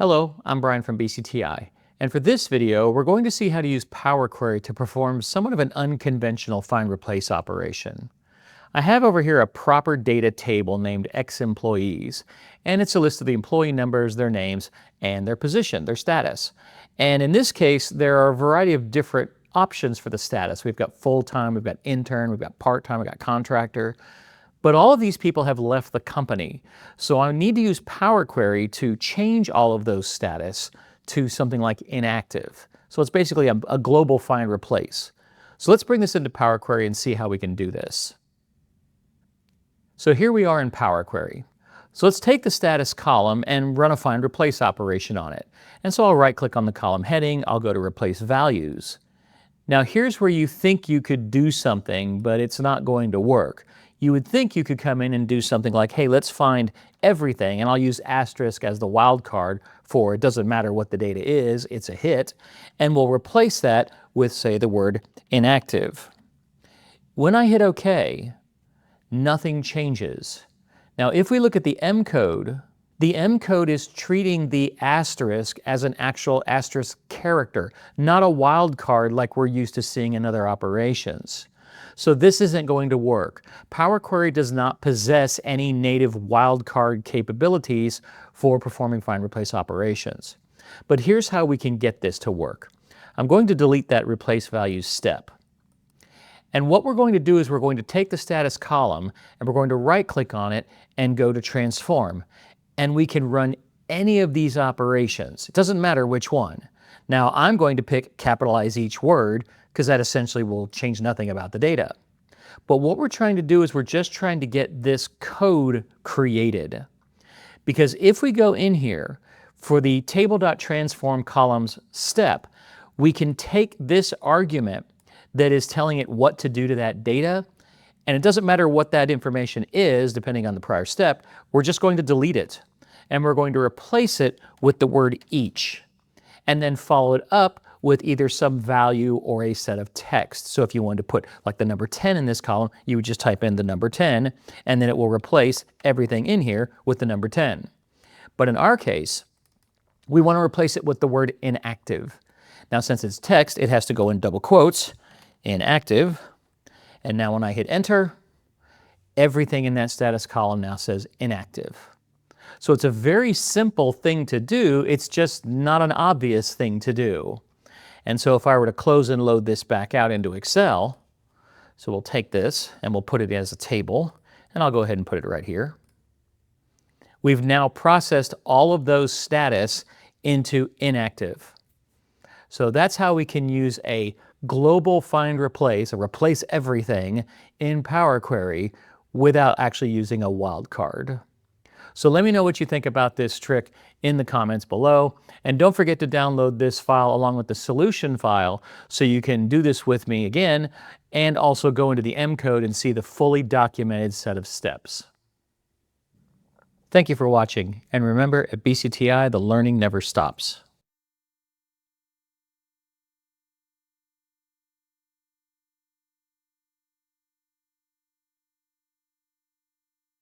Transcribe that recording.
Hello, I'm Brian from BCTI, and for this video, we're going to see how to use Power Query to perform somewhat of an unconventional find-replace operation. I have over here a proper data table named X-Employees, and it's a list of the employee numbers, their names, and their position, their status. And in this case, there are a variety of different options for the status. We've got full-time, we've got intern, we've got part-time, we've got contractor. But all of these people have left the company. So I need to use Power Query to change all of those status to something like inactive. So it's basically a global find replace. So let's bring this into Power Query and see how we can do this. So here we are in Power Query. So let's take the status column and run a find replace operation on it. And so I'll right click on the column heading, I'll go to replace values. Now here's where you think you could do something, but it's not going to work. You would think you could come in and do something like, hey, let's find everything, and I'll use asterisk as the wildcard for it doesn't matter what the data is, it's a hit, and we'll replace that with, say, the word inactive. When I hit OK, nothing changes. Now, if we look at the M code is treating the asterisk as an actual asterisk character, not a wildcard like we're used to seeing in other operations. So this isn't going to work. Power Query does not possess any native wildcard capabilities for performing find replace operations. But here's how we can get this to work. I'm going to delete that replace values step. And what we're going to do is we're going to take the status column and we're going to right click on it and go to transform. And we can run any of these operations. It doesn't matter which one. Now I'm going to pick capitalize each word because that essentially will change nothing about the data. But what we're trying to do is we're just trying to get this code created. Because if we go in here for the table.transform columns step, we can take this argument that is telling it what to do to that data, and it doesn't matter what that information is, depending on the prior step, we're just going to delete it. And we're going to replace it with the word each, and then follow it up with either some value or a set of text. So if you wanted to put like the number 10 in this column, you would just type in the number 10, and then it will replace everything in here with the number 10. But in our case, we want to replace it with the word inactive. Now since it's text, it has to go in double quotes, inactive, and now when I hit enter, everything in that status column now says inactive. So it's a very simple thing to do, it's just not an obvious thing to do. And so if I were to close and load this back out into Excel, so we'll take this and we'll put it as a table, and I'll go ahead and put it right here. We've now processed all of those status into inactive. So that's how we can use a global find replace, or replace everything in Power Query without actually using a wildcard. So let me know what you think about this trick in the comments below. And don't forget to download this file along with the solution file so you can do this with me again, and also go into the M code and see the fully documented set of steps. Thank you for watching, and remember, at BCTI, the learning never stops.